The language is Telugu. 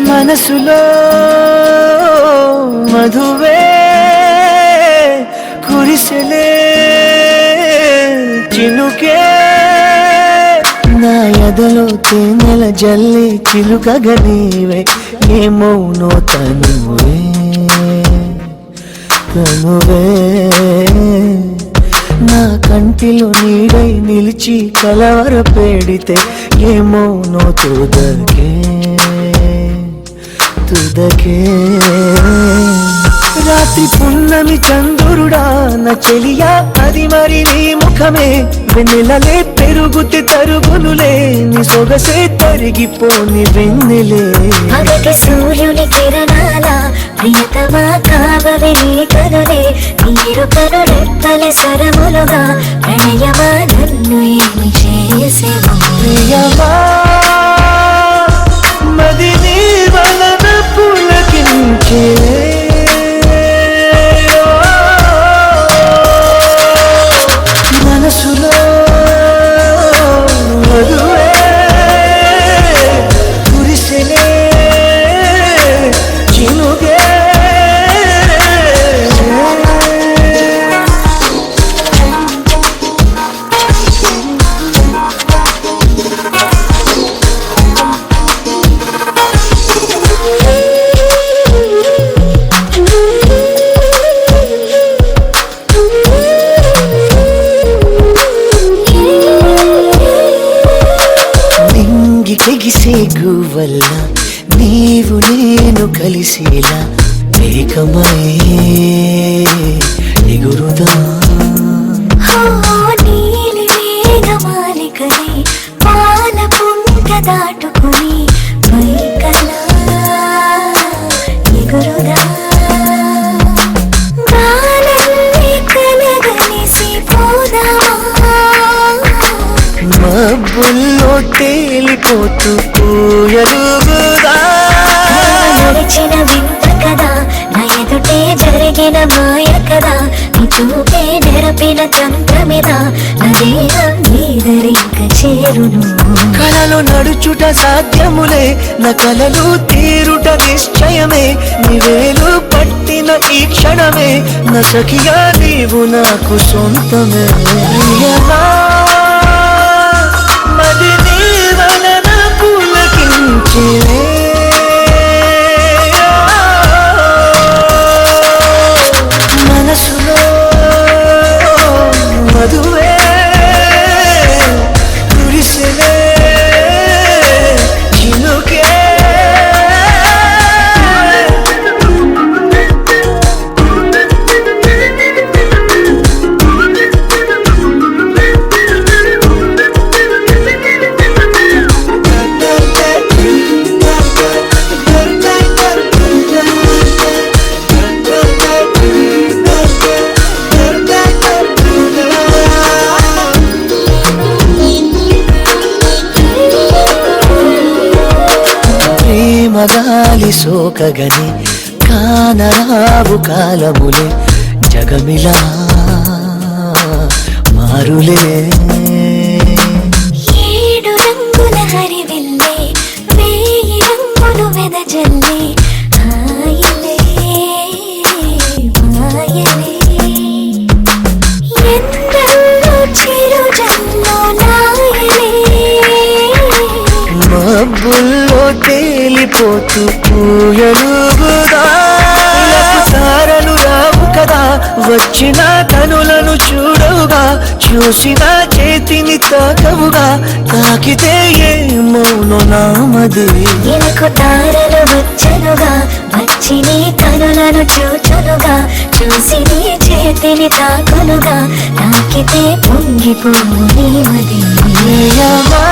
మనసులో మధువే కురిసెలే చినుకే నా ఎదలో తేనెల జల్లి చిలుకగా నీవే ఏమౌనో తనువే నా కంటిలో నీడై నిలిచి కలవర పెడితే ఏమౌనో తుదకే రాత్రి పున్నమి చంద్రుడా నా చెలియా అది మరి నీ ముఖమే వెన్నెలలే పెరుగుతే తరుగునులే నీ సొగసే తరిగిపోని వెన్నెలే పగటి సూర్యుని కిరణాల ప్రియతమా కావవే నీ కనులే నీరు కనులెత్తలే సరములుగా ప్రణయమా నన్ను ఏమి చేసేవా ప్రియమా మది నీ వలన పులకించే మనసులో మధువే కురిసెలే చినుగే వల్ల నీవు నేను కలిసేలా ఏకమై ఎగురుదా నీలి మేఘమాలికలే పాల పుంట దాటుకుని పైకలా ఎగురుదా గాలన్నీ కలగలిసి పోదామా మబ్బుల్లో తేలిపోతూ పూయలుగుదా నడిచిన వింత కదా నా ఎదుటే జరిగిన మాయ కదా నీ చూపే నెరపిన తంత్రమిదా నా దేహం నీదరింక చేరును కళలో నడుచుట సాధ్యములే నా కలలు తీరుట నిశ్చయమే నివేలు పట్టిన ఈ క్షణమే నా సఖియా నీవు నాకు సొంతమే మది నీ వలన పులకించే మనసులో మధువే కురిసెలే చినుకే మగాలి సోకగని కానరావు కాలములే జగమిలా మారులే ఏడు రంగుల హరివిల్లే వేయి రంగులు వెదజల్లే హాయిలే మాయలే ఎందరో చిరుజల్లో నాయలే మబ్బుల్లో తేలిపోతూ పూయలుగుదా తారలు రావు కదా వచ్చిన కనులను చూడవుగా చూసిన చేతిని తాకవుగా తాకితే ఏమౌనో నామది ఎనకు తారలు వచ్చనుగా వచ్చి నీ కనులను చూచునుగా చూసి నీ చేతిని తాకునుగా తాకితే పొంగిపోవు నీ మది ప్రియమా